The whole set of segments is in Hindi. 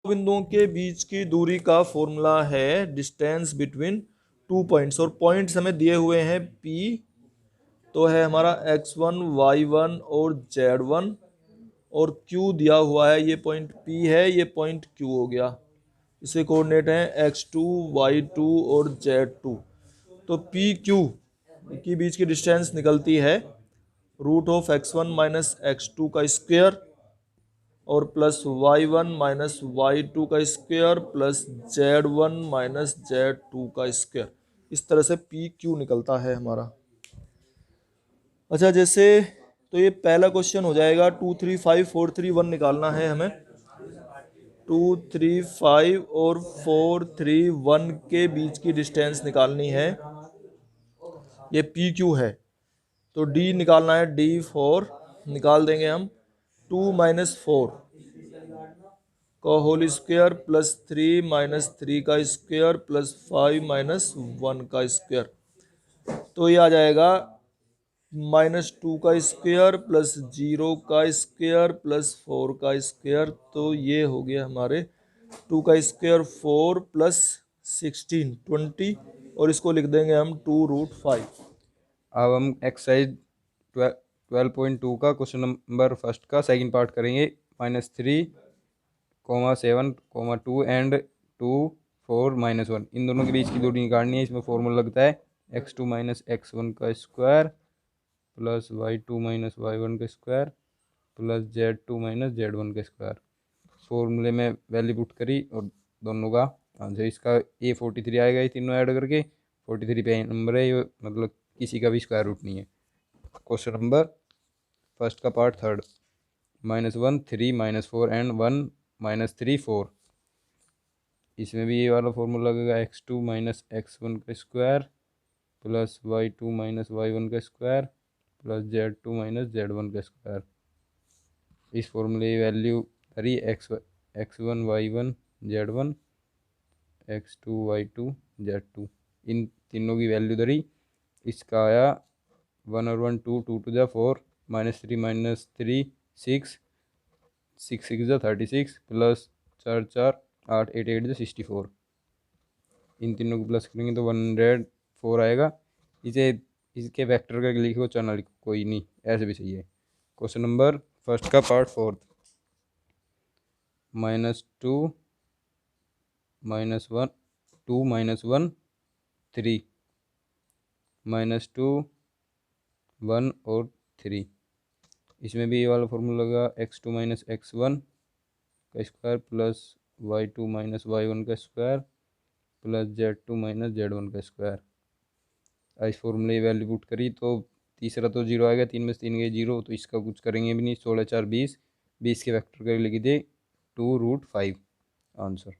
बिंदुओं के बीच की दूरी का फॉर्मूला है डिस्टेंस बिटवीन टू पॉइंट्स, और पॉइंट्स हमें दिए हुए हैं P, तो है हमारा x1 y1 और z1, और Q दिया हुआ है, ये पॉइंट P है, ये पॉइंट Q हो गया। इसके कोऑर्डिनेट हैं x2 y2 और z2। तो पी क्यू के बीच की डिस्टेंस निकलती है root of x1 minus x2 का स्क्वायर और प्लस y1 माइनस y2 का square plus z1 minus z2 का स्क्वायर। इस तरह से पी क्यू निकलता है हमारा। अच्छा, जैसे तो ये पहला क्वेश्चन हो जाएगा 2 3 5 4 3 1 निकालना है हमें। 2 3 5 और 4 3 1 के बीच की डिस्टेंस निकालनी है, ये पी क्यू है। तो डी निकालना है, डी फोर निकाल देंगे हम। 2 माइनस फोर का होल स्क्वायर प्लस 3 माइनस 3 का स्क्वायर प्लस 5 माइनस 1 का स्क्वायर, तो ये आ जाएगा -2 का स्क्वायर प्लस 0 का स्क्वायर प्लस 4 का स्क्वायर। तो ये हो गया हमारे 2 का स्क्वायर 4 प्लस 16 20, और इसको लिख देंगे हम 2√5। अब हम एक्सरसाइज 12.2 का क्वेश्चन नंबर फर्स्ट का सेकंड पार्ट करेंगे। -3, 7, 2 एंड 2, 4, -1 इन दोनों के बीच की दूरी निकालनी है। इसमें फॉर्मूला लगता है x2 माइनस x1 का square plus y2 minus y1 का square plus z2 minus z1 का स्क्वायर। फॉर्मूले में वैल्यू पुट करी और दोनों का आंसर इसका A43 आएगा। ये तीनों ऐड करके 43 पे नंबर है, ये मतलब किसी का भी स्क्वायर रूट नहीं है। क्वेश्चन नंबर फर्स्ट का पार्ट थर्ड। -1 3 -4 एंड 1 -3 4। इसमें भी ये वाला फॉर्मूला लगेगा x2 माइनस x1 का square plus y2 minus y1 का square plus z2 minus z1 का स्क्वायर। इस फॉर्मूले की वैल्यू धरी x1 y1 z1 x2 y2 z2, इन तीनों की वैल्यू धरी। इसका आया 1 और 1 2 2 टू 4 -3 -3 6 6 6 36 प्लस 4 4 8 8 8 64। इन तीनों को प्लस करेंगे तो 104 आएगा। इसे इसके वेक्टर का लिखो चाहे ना लिखो कोई नहीं, ऐसे भी सही है। क्वेश्चन नंबर फर्स्ट का पार्ट फोर्थ। -2 -1 2 -1 3 -2 1 और 3। इसमें भी ये वाला फॉर्मूला लगा x2 माइनस x1 का square plus y2 minus y1 का square plus z2 minus z1 का स्क्वायर। इस फॉर्मूले की वैल्यू पुट करी तो तीसरा तो जीरो आएगा, 3 में से 3 गए जीरो, तो इसका कुछ करेंगे भी नहीं। 16 4 20, 20 के वेक्टर का लिख दे 2√5 आंसर।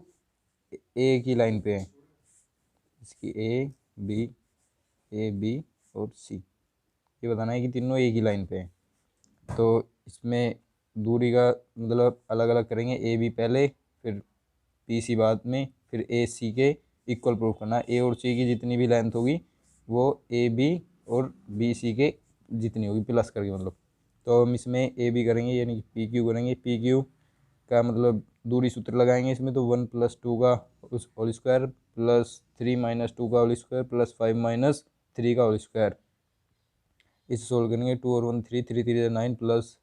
एक ही लाइन पे है इसकी, ए बी और सी, ये बताना है कि तीनों एक ही लाइन पे है। तो इसमें दूरी का मतलब अलग अलग करेंगे, ए बी पहले फिर बी सी बाद में, फिर ए सी के इक्वल प्रूव करना। ए और सी की जितनी भी लेंथ होगी वो ए बी और बी सी के जितनी होगी प्लस करके मतलब। तो हम इसमें ए बी करेंगे यानी कि पी क्यू करेंगे। पी क्यू का मतलब दूरी सूत्र लगाएंगे इसमें, तो 1 + 2 का होल स्क्वायर प्लस 3 - 2 का होल स्क्वायर प्लस 5 - 3 का होल स्क्वायर। इसे सोल्व करेंगे 2 और 1 3 3 3 9 प्लस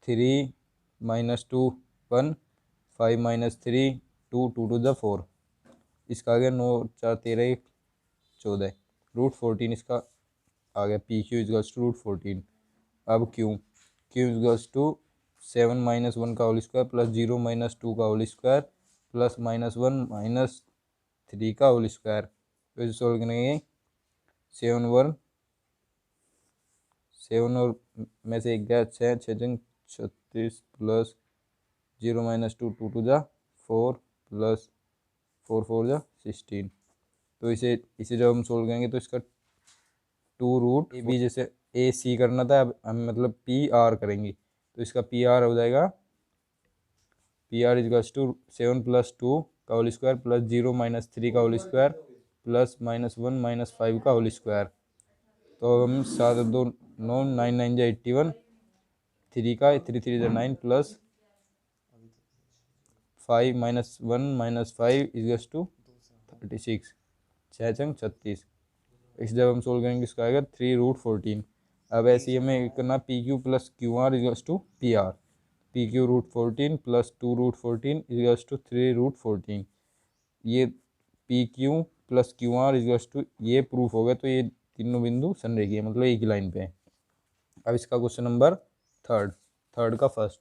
3 - 2 1 5 - 3 2 2 टू 4। इसका आ गया 9 4 13 14 √14। इसका आ गया पी क्यू इजगल्स टू √14। अब क्यू इजगल्स टू 7 - 1 का होल स्क्वायर प्लस 0 - 2 का होल स्क्वायर प्लस -1 - 3 का होल स्क्वायर। तो इसे सोल्व करेंगे 7 और में से एक गया 6 6 36 प्लस 0 - 2 2 टू 4 प्लस 4 4 16। तो इसे जब हम सोल्व करेंगे तो इसका 2√, जैसे ए सी करना था, अब हम मतलब पी आर करेंगे तो इसका पी आर हो जाएगा पी आर इजकल्स टू 7 + 2 का होल स्क्वायर प्लस 0 - 3 का होल स्क्वायर प्लस -1 - 5 का होल स्क्वायर। तो हम 7 2 9 9 9 81, 3 का 3 3 9 plus 5 minus 1 minus 5 is to 36, 6 छंग 36। इस जब हम सोल्व करेंगे इसका आएगा 3√14। अब ऐसे ही हमें करना P Q plus Q R is to P R. P Q √14 plus 2√14 is to 3√14। ये P Q plus Q R is to ये प्रूफ हो गया, तो ये तीनों बिंदु संरेखीय मतलब एक ही लाइन पे है। अब इसका क्वेश्चन नंबर थर्ड का फर्स्ट,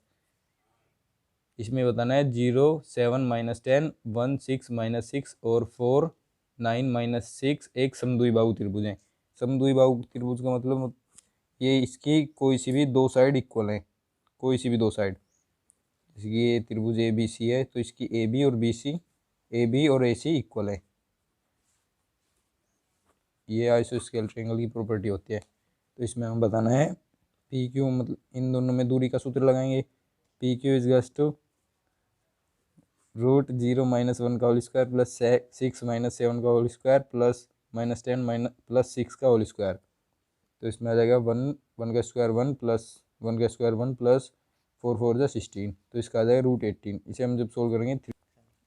इसमें बताना है 0 7 माइनस 10 1 6 माइनस 6 और 4 9 माइनस 6 एक समद्विबाहु त्रिभुज है। समद्विबाहु त्रिभुज का मतलब ये इसकी कोई सी भी दो साइड इक्वल है, कोई सी भी दो साइड। जैसे कि ये त्रिभुज ए बी सी है तो इसकी ए बी और बी सी, ए बी और ए सी इक्वल है। ये आइसोस्केल ट्रायंगल की प्रॉपर्टी होती है। तो इसमें हम बताना है पी क्यू, मतलब इन दोनों में दूरी का सूत्र लगाएंगे। P Q is to √0 minus 1 का होल स्क्वायर प्लस 6 माइनस 7 का whole square plus minus 10 minus plus 6 का होल स्क्वायर। तो इसमें आ जाएगा 1 का स्क्वायर 1 प्लस 1 का स्क्वायर 1 प्लस 4 4 जा 16, तो इसका आ जाएगा √18। इसे हम जब सोल्व करेंगे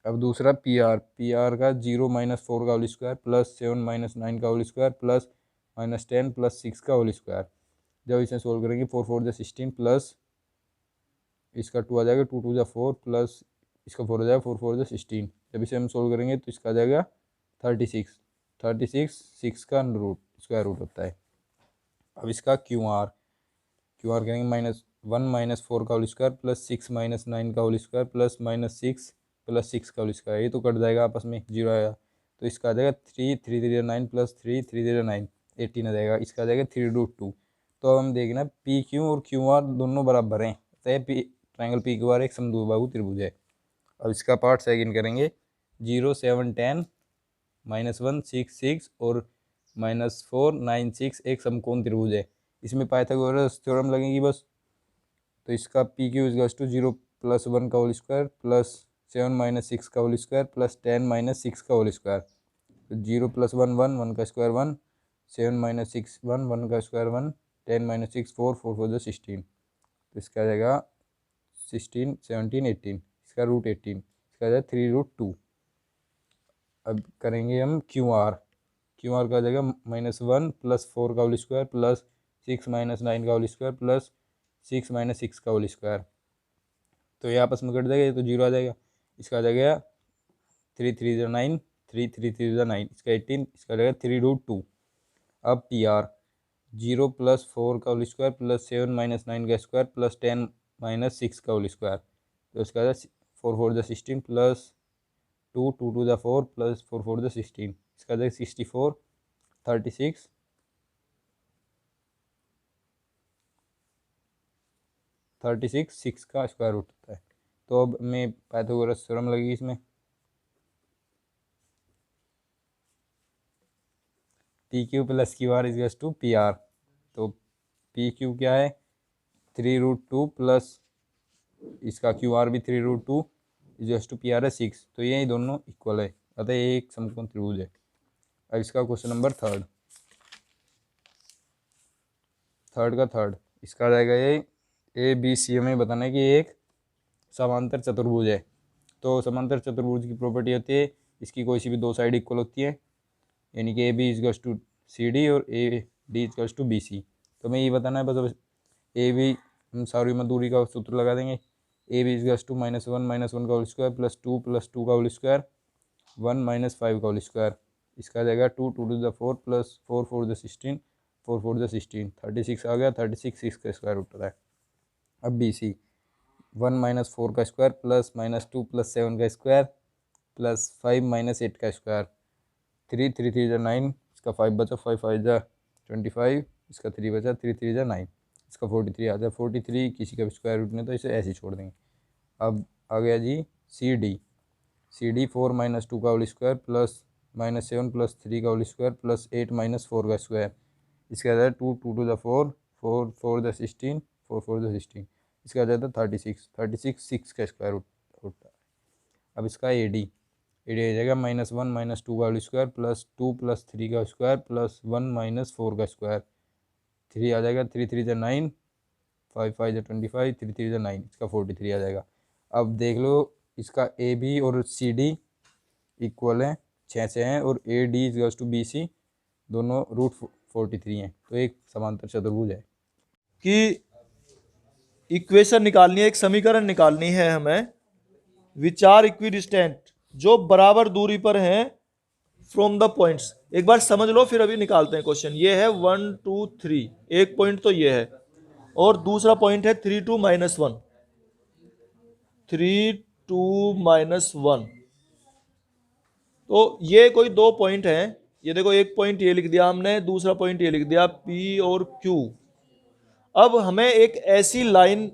अब दूसरा पी आर का 0 माइनस 4 का होल स्क्वायर प्लस 7 माइनस 9 का whole square plus minus 10 plus 6 का होल स्क्वायर। जब इसे सोल्व करेंगे 4 4 जा 16 प्लस इसका 2 आ जाएगा 2 2 जा 4 प्लस इसका 4 हो जाएगा 4 4 जा 16। जब इसे हम सोल्व करेंगे तो इसका आ जाएगा 36 6 का स्क्वायर रूट होता है। अब इसका क्यू आर करेंगे -1 माइनस 4 का होल स्क्वायर प्लस 6 माइनस 9 का whole square plus minus 6 plus 6 का होल स्क्वायर। ये तो कट जाएगा आपस में, 0 आएगा तो इसका आ जाएगा 3 3 3 9 प्लस 3 3 0 9 18 आ जाएगा। इसका आ जाएगा 3√2। तो अब हम देखना पी क्यू और क्यू आर दोनों बराबर हैं, तो ट्रायंगल पी क्यू आर एक समद्विबाहु त्रिभुज है। अब इसका पार्ट सेकंड करेंगे 0 7 10 -1 6 6 और -4 9 6 एक समकोण त्रिभुज है। इसमें पाइथागोरस थ्योरम लगेगी बस। तो इसका P Q is to 0 plus 1 का होल स्क्वायर प्लस 7 माइनस 6 का होल स्क्वायर प्लस 10 माइनस 6 का होल स्क्वायर। तो 0 प्लस 1 1 1 का स्क्वायर 1, 7 माइनस 6 1 1 का स्क्वायर 1, 10 माइनस 6 4 4 4 16। तो इसका आ जाएगा 16 17 18, इसका √18, इसका आ जाएगा 3√2। अब करेंगे हम क्यू आर का आ जाएगा -1 प्लस 4 का होल स्क्वायर प्लस 6 माइनस 9 का होल स्क्वायर प्लस 6 माइनस 6 का होल स्क्वायर। तो ये आपस में कट जाएगा, ये तो 0 आ जाएगा। इसका आ जाएगा 3 3 0 9 3 3 3 0 9, इसका 18, इसका आ जाएगा 3√2। अब पी आर 0 प्लस 4 का होल स्क्वायर प्लस 7 माइनस 9 का स्क्वायर प्लस 10 माइनस 6 का होल स्क्वायर। तो इसका आ जाएगा 4 4 जा 16 प्लस 2 2 2 जा 4 प्लस 4 4 जा 16, इसका आ जाएगा 64 36 6 का स्क्वायर रूट होता है। तो अब मैं पाइथागोरस थ्योरम लगेगी इसमें। P Q plus Q R is to P R. तो पी क्यू क्या है 3√2 प्लस इसका क्यू आर भी 3√2 इज टू पी आर है 6। तो ये दोनों इक्वल है, अतः ये एक समकोण त्रिभुज है। अब इसका क्वेश्चन नंबर थर्ड इसका रहेगा ये ए बी सी हमें बताना है कि एक समांतर चतुर्भुज है। तो समांतर चतुर्भुज की प्रॉपर्टी होती है इसकी कोई सी भी दो साइड इक्वल होती है, यानी कि ए बी इजगस टू सी डी और ए डी इजगस टू बी सी। तो हमें ये बताना है बस ए बी, हम सारी में दूरी का सूत्र लगा देंगे। ए बी इजगस टू -1 का होल स्क्वायर प्लस 2 का होल स्क्वायर 1 -5 का होल स्क्वायर। इसका आ जाएगा 2 2 to the 4 plus 4 4 the 16 4 4 the 16 36 आ गया। 36 6 का स्क्वायर रूट होता है। अब बी सी 1 -4 का स्क्वायर प्लस -2 प्लस 7 का स्क्वायर प्लस 5 -8 का स्क्वायर। 3 3 3 जा 9, इसका 5 बचा, 5 5 जा 25, इसका 3 बचा, 3 3 जा 9, इसका 43 आ जाए। 43 किसी का भी स्क्वायर रूट नहीं तो इसे ऐसे ही छोड़ देंगे। अब आ गया जी सी डी 4 -2 का होल स्क्वायर प्लस -7 प्लस 3 का होल स्क्वायर प्लस 8 -4 का स्क्वायर। इसका आ जाए 2 2 टू द 4 4 4 द 16 4 4 द 16, इसका आ जाता है 36 6 का स्क्वायर रूट होता है। अब इसका ए डी आ जाएगा -1 -2 का होल स्क्वायर प्लस 2 प्लस 3 का स्क्वायर प्लस 1 -4 का स्क्वायर। 3 आ जाएगा, 3 3 जा 9, 5 5 जा 25, 3 3 जा 9, इसका 43 आ जाएगा। अब देख लो इसका ए बी और सी डी इक्वल है 6 हैं, और A D is to B C दोनों √43 हैं। तो एक समांतर चतुर्भुज है। कि इक्वेशन निकालनी है, एक समीकरण निकालनी है हमें, विच आर इक्विडिस्टेंट, जो बराबर दूरी पर हैं फ्रॉम द पॉइंट्स। एक बार समझ लो फिर अभी निकालते हैं क्वेश्चन। ये है 1 2 3, एक पॉइंट तो ये है, और दूसरा पॉइंट है 3 2 -1, 3 2 -1। तो ये कोई दो पॉइंट हैं। ये देखो, एक पॉइंट ये लिख दिया हमने, दूसरा पॉइंट ये लिख दिया P और Q। अब हमें एक ऐसी लाइन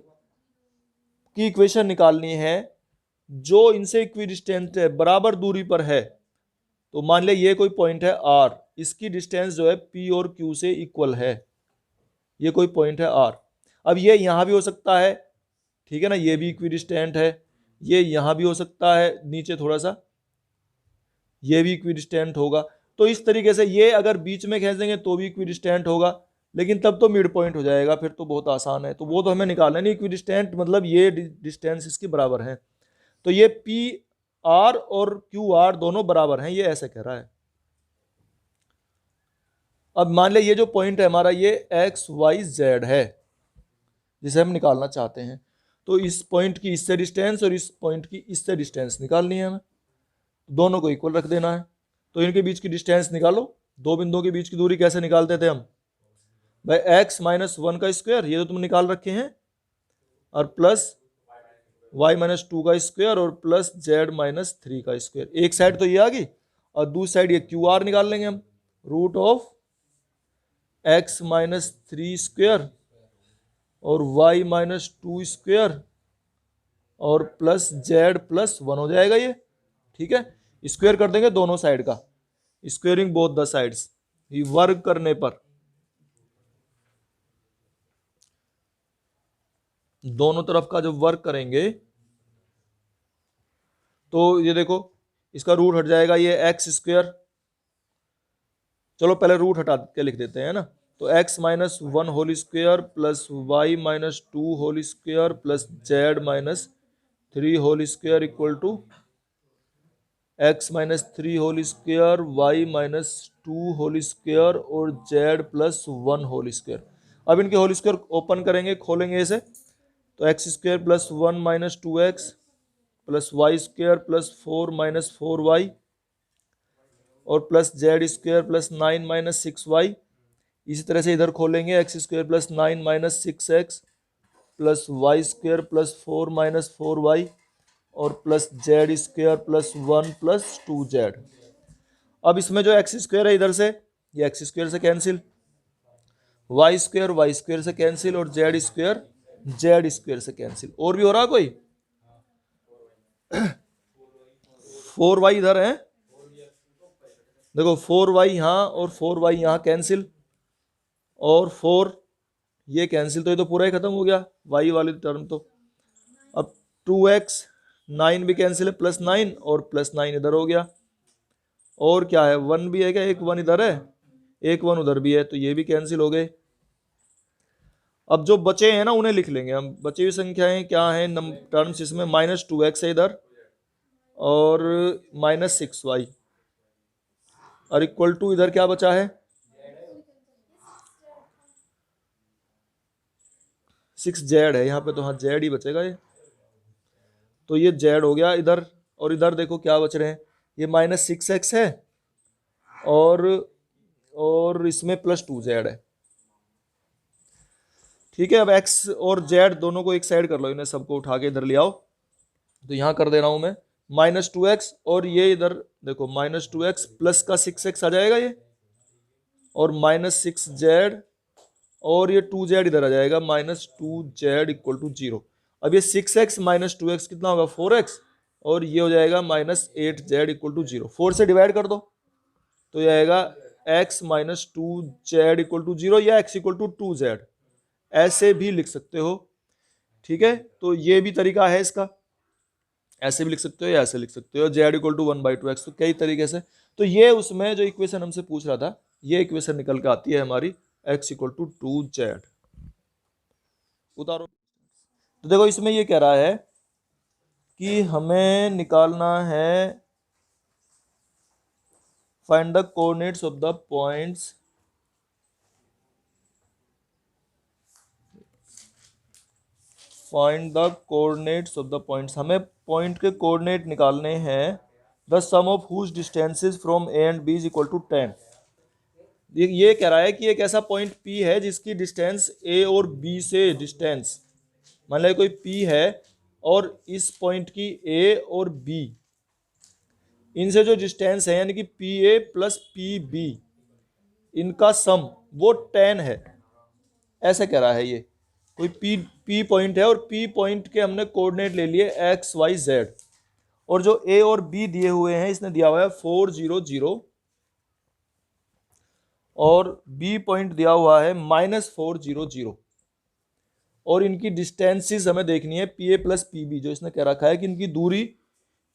की इक्वेशन निकालनी है जो इनसे इक्विडिस्टेंट है, बराबर दूरी पर है। तो मान लिया ये कोई पॉइंट है R, इसकी डिस्टेंस जो है P और Q से इक्वल है। ये कोई पॉइंट है R। अब ये यहां भी हो सकता है, ठीक है ना, ये भी इक्विडिस्टेंट है। ये यहां भी हो सकता है, नीचे थोड़ा सा, ये भी इक्विडिस्टेंट होगा। तो इस तरीके से ये अगर बीच में खींच देंगे तो भी इक्विडिस्टेंट होगा, लेकिन तब तो मिड पॉइंट हो जाएगा, फिर तो बहुत आसान है। तो वो तो हमें निकालना नहीं। इक्विडिस्टेंट मतलब ये डिस्टेंस इसकी बराबर है। तो ये पी आर और क्यू आर दोनों बराबर हैं, ये ऐसे कह रहा है। अब मान लिया ये जो पॉइंट है हमारा, ये एक्स वाई जेड है जिसे हम निकालना चाहते हैं। तो इस पॉइंट की इससे डिस्टेंस और इस पॉइंट की इससे डिस्टेंस निकालनी है हमें, दोनों को इक्वल रख देना है। तो इनके बीच की डिस्टेंस निकालो। दो बिंदुओं के बीच की दूरी कैसे निकालते थे हम भाई? x-1 का स्क्वायर, ये तो तुम निकाल रखे हैं, और प्लस y-2 का स्क्वायर और प्लस z-3 का स्क्वायर। एक साइड तो ये आ गई, और दूसरी साइड ये QR निकाल लेंगे हम, √(x-3) स्क्वायर और y-2 स्क्वायर और प्लस z+1 हो जाएगा ये, ठीक है। स्क्वायर कर देंगे दोनों साइड का, स्क्वेयरिंग बोथ द साइड्स। ये वर्ग करने पर दोनों तरफ का जब वर्क करेंगे तो ये देखो, इसका रूट हट जाएगा, ये एक्स स्क्वायर। चलो पहले रूट हटा के लिख देते हैं ना। तो x-1 whole square plus y-2 whole square plus z-3 whole square equal to x-3 whole square, y-2 whole square और z+1 होल स्क्वायर। अब इनके होल स्क्वायर ओपन करेंगे, खोलेंगे इसे, तो x square plus 1 - 2x plus Y square plus 4 - 4y और plus Z square plus 9 - 6y। इसी तरह से इधर खोलेंगे, x square plus 9 - 6x plus Y square plus 4 - 4y और plus Z square plus 1 + 2z। अब इसमें जो एक्स स्क्वायर है इधर से, ये एक्स स्क्वायर से कैंसिल, वाई स्क्वायर से कैंसिल और जेड स्क्वायर से कैंसिल। और भी हो रहा कोई? 4y इधर है, देखो 4y यहाँ और 4y यहाँ कैंसिल, और 4 ये कैंसिल, तो ये तो पूरा ही खत्म हो गया y वाली टर्म। तो अब 2x 9 भी कैंसिल है, प्लस 9 और प्लस 9 इधर हो गया। और क्या है, 1 भी है क्या? एक 1 इधर है, एक 1 उधर भी है, तो ये भी कैंसिल हो गए। अब जो बचे हैं ना उन्हें लिख लेंगे हम। बची हुई संख्याएं क्या हैं टर्म्स इसमें? -2x है इधर और -6y, और इक्वल टू इधर क्या बचा है? 6z है यहाँ पे, तो हाँ z ही बचेगा ये। तो ये z हो गया इधर, और इधर देखो क्या बच रहे हैं, ये -6x है और इसमें +2z है, ठीक है। अब x और z दोनों को एक साइड कर लो, इन्हें सबको उठा के इधर ले आओ। तो यहाँ कर दे रहा हूं मैं -2x, और ये इधर देखो -2x प्लस का 6x आ जाएगा ये, और -6z, और ये 2z इधर आ जाएगा, -2z = 0। अब ये 6x - 2x कितना होगा? 4x, और ये हो जाएगा -8z = 0। 4 से डिवाइड कर दो तो ये आएगा x - 2z = 0 या x = 2z, ऐसे भी लिख सकते हो, ठीक है। तो ये भी तरीका है इसका, ऐसे भी लिख सकते हो या ऐसे लिख सकते हो, z = 1/2x। तो कई तरीके से। तो ये उसमें जो इक्वेशन हमसे पूछ रहा था, ये इक्वेशन निकल के आती है हमारी, x = 2z। उतारो। तो देखो इसमें ये कह रहा है कि हमें निकालना है find the coordinates of the points find the coordinates of the points, हमें पॉइंट के कोऑर्डिनेट निकालने हैं। The sum of whose distances from A and B is equal to 10। ये कह रहा है कि एक ऐसा पॉइंट P है जिसकी डिस्टेंस A और B से डिस्टेंस, मान लो कोई P है और इस पॉइंट की A और B, इनसे जो डिस्टेंस है यानी कि PA प्लस PB, इनका सम वो 10 है, ऐसा कह रहा है। ये कोई P पॉइंट है और P पॉइंट के हमने कोऑर्डिनेट ले लिए X Y Z, और जो A और B दिए हुए हैं इसने दिया हुआ है 4 0 0 और B पॉइंट दिया हुआ है -4 0 0, और इनकी डिस्टेंसेस हमें देखनी है PA प्लस PB, जो इसने कह रखा है कि इनकी दूरी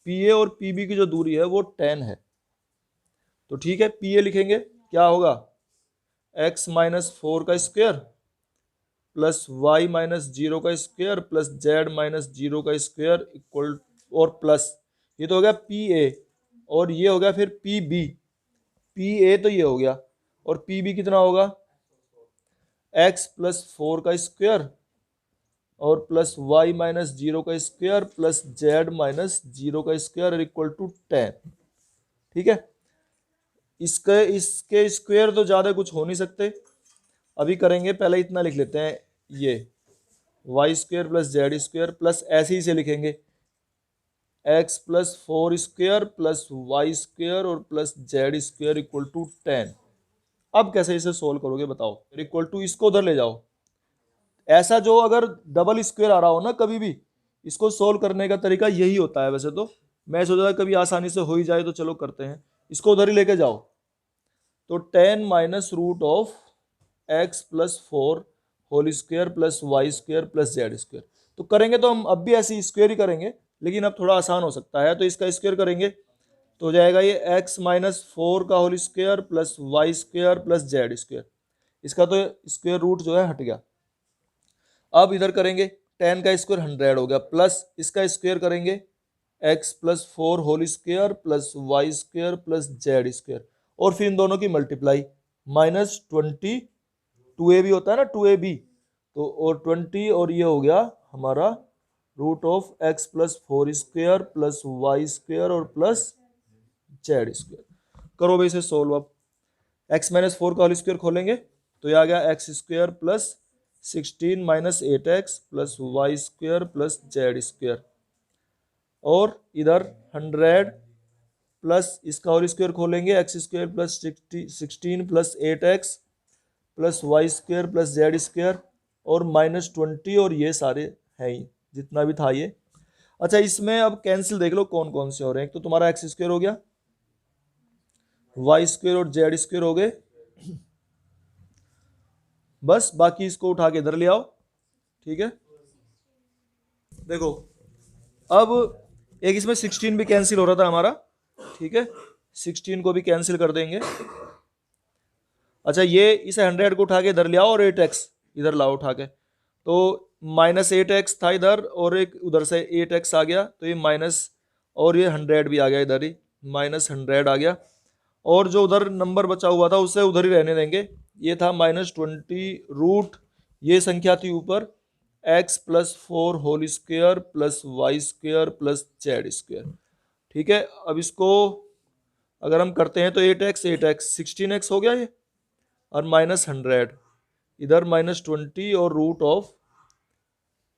PA और PB की जो दूरी है वो 10 है। तो ठीक है, PA लिखेंगे, क्या होगा x -4 का स्क्वायर प्लस y -0 का स्क्वायर प्लस z -0 का स्क्वायर इक्वल, और प्लस ये तो हो गया PA और ये हो गया फिर PB। PA तो ये हो गया और PB कितना होगा x प्लस 4 का स्क्वायर और प्लस y -0 का स्क्वायर प्लस z -0 का स्क्वायर इक्वल टू 10। ठीक है, इसके स्क्वायर तो ज़्यादा कुछ हो नहीं सकते, अभी करेंगे, पहले इतना लिख लेते हैं, ये Y square plus Z square plus ऐसे ही से लिखेंगे x plus 4 square plus Y square और plus Z square equal to 10। अब कैसे इसे सोल्व करोगे बताओ, इक्वल टू इसको उधर ले जाओ। ऐसा जो अगर डबल स्क्वायर आ रहा हो ना कभी भी, इसको सोल्व करने का तरीका यही होता है। वैसे तो मैं सोचा था कभी आसानी से हो ही जाए, तो चलो करते हैं, इसको उधर ही लेके जाओ। तो 10 minus root of x plus 4 whole square plus Y square plus Z square. तो करेंगे तो हम अब भी ऐसे स्क्वायर ही करेंगे, लेकिन अब थोड़ा आसान हो सकता है, तो इसका स्क्वायर करेंगे तो हो जाएगा ये x -4 का whole square plus Y square plus Z square. इसका तो स्क्वायर रूट जो है हट गया। अब इधर करेंगे 10 का स्क्वायर 100 हो गया, प्लस इसका स्क्वायर करेंगे x plus 4 whole square plus Y square plus Z square, और फिर इन दोनों की मल्टीप्लाई -20, 2a भी होता है ना 2ab, तो और 20, और ये हो गया हमारा root of x plus 4 square plus Y square और प्लस जेड स्क्वायर। करो भाई इसे सोल्व। अब x -4 का होल स्क्वायर खोलेंगे तो ये आ गया x square plus 16 -8x plus Y square plus Z square, और इधर 100 प्लस इसका होल स्क्वायर खोलेंगे x square plus 16 plus 8x plus Y square plus Z square और -20, और ये सारे हैं ही जितना भी था ये। अच्छा, इसमें अब कैंसिल देख लो कौन कौन से हो रहे हैं। एक तो तुम्हारा x स्क्वायर हो गया, वाई स्क्वायर और जेड स्क्वायर हो गए, बस बाकी इसको उठा के इधर ले आओ। ठीक है, देखो अब एक इसमें 16 भी कैंसिल हो रहा था हमारा, ठीक है, 16 को भी कैंसिल कर देंगे। अच्छा, ये इसे 100 को उठा के इधर ले आओ और 8x इधर लाओ उठा के, तो -8x था इधर और एक उधर से 8x आ गया, तो ये माइनस, और ये 100 भी आ गया इधर ही, -100 आ गया, और जो उधर नंबर बचा हुआ था उसे उधर ही रहने देंगे। ये था -20 रूट, ये संख्या थी ऊपर x plus 4 whole square plus Y square plus Z square. ठीक है, अब इसको अगर हम करते हैं तो 8x 16x हो गया ये, और -100 इधर -20 और रूट ऑफ,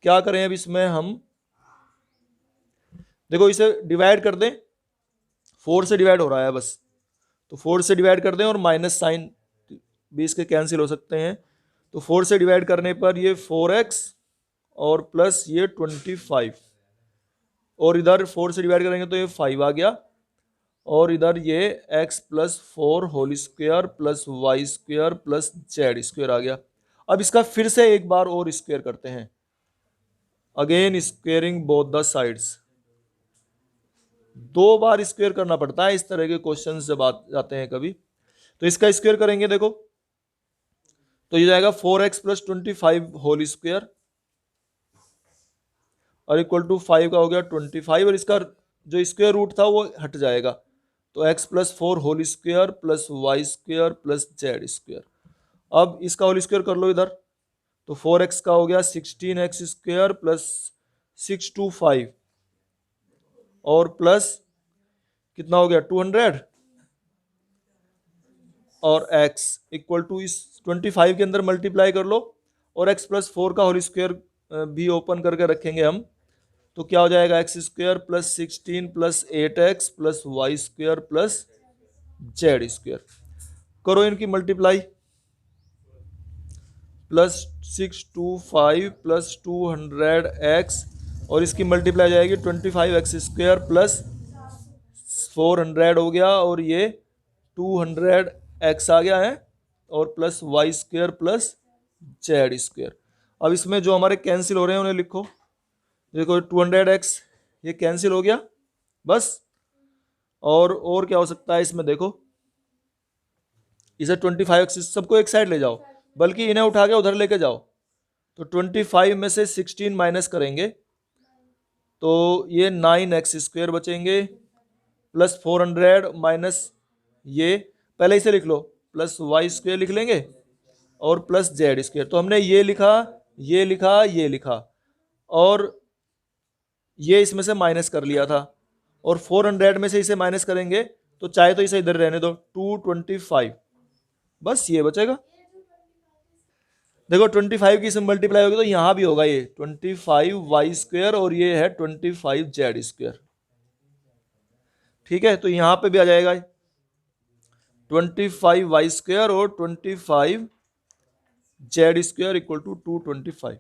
क्या करें अब इसमें हम, देखो इसे डिवाइड कर दें, 4 से डिवाइड हो रहा है बस, तो 4 से डिवाइड कर दें और माइनस साइन भी इसके कैंसिल हो सकते हैं, तो 4 से डिवाइड करने पर ये 4x और प्लस ये 25, और इधर 4 से डिवाइड करेंगे तो ये 5 आ गया, और इधर ये x plus 4 whole square plus Y square plus Z square आ गया। अब इसका फिर से एक बार और स्क्वायर करते हैं, again squaring both the sides. 2 bar square करना पड़ता है इस तरह के क्वेश्चन जब आते हैं कभी, तो इसका स्क्वायर करेंगे देखो, तो ये जाएगा 4x प्लस 25 होल स्क्वायर और इक्वल टू 5 का हो गया 25 और इसका जो स्क्वायर रूट था वो हट जाएगा, तो x plus 4 whole square plus Y square plus Z square. अब इसका होल स्क्वायर कर लो इधर, तो 4x का हो गया 16x स्क्वायर प्लस 625 और प्लस कितना हो गया 200 और x इक्वल टू इस 25 के अंदर मल्टीप्लाई कर लो और x प्लस 4 का होल स्क्वायर भी ओपन करके रखेंगे हम, तो क्या हो जाएगा x square plus 16 plus 8x plus Y square plus Z square. करो इनकी मल्टीप्लाई, प्लस 625 प्लस 200x और इसकी मल्टीप्लाई जाएगी 25x स्क्वायर प्लस 400 हो गया और ये 200x आ गया है और plus Y square plus Z square. अब इसमें जो हमारे कैंसिल हो रहे हैं उन्हें लिखो, देखो 200x ये कैंसिल हो गया बस। और क्या हो सकता है इसमें, देखो इसे 25x सबको एक साइड ले जाओ, बल्कि इन्हें उठा के उधर लेके जाओ, तो 25 में से 16 माइनस करेंगे तो ये 9x स्क्वायर बचेंगे प्लस 400 माइनस ये पहले इसे लिख लो प्लस वाई स्क्वायर लिख लेंगे और प्लस जेड स्क्वायर। तो हमने ये लिखा, ये लिखा, ये लिखा और ये इसमें से माइनस कर लिया था और 400 में से इसे माइनस करेंगे तो चाहे तो इसे इधर रहने दो 225, बस ये बचेगा। देखो 25 की इसमें मल्टीप्लाई होगी तो यहां भी होगा ये 25 वाई स्क्वायर और ये है 25 जेड स्क्वायर, ठीक है। तो यहां पे भी आ जाएगा 25 वाई स्क्वायर और 25 जेड स्क्वायर इक्वल टू 225।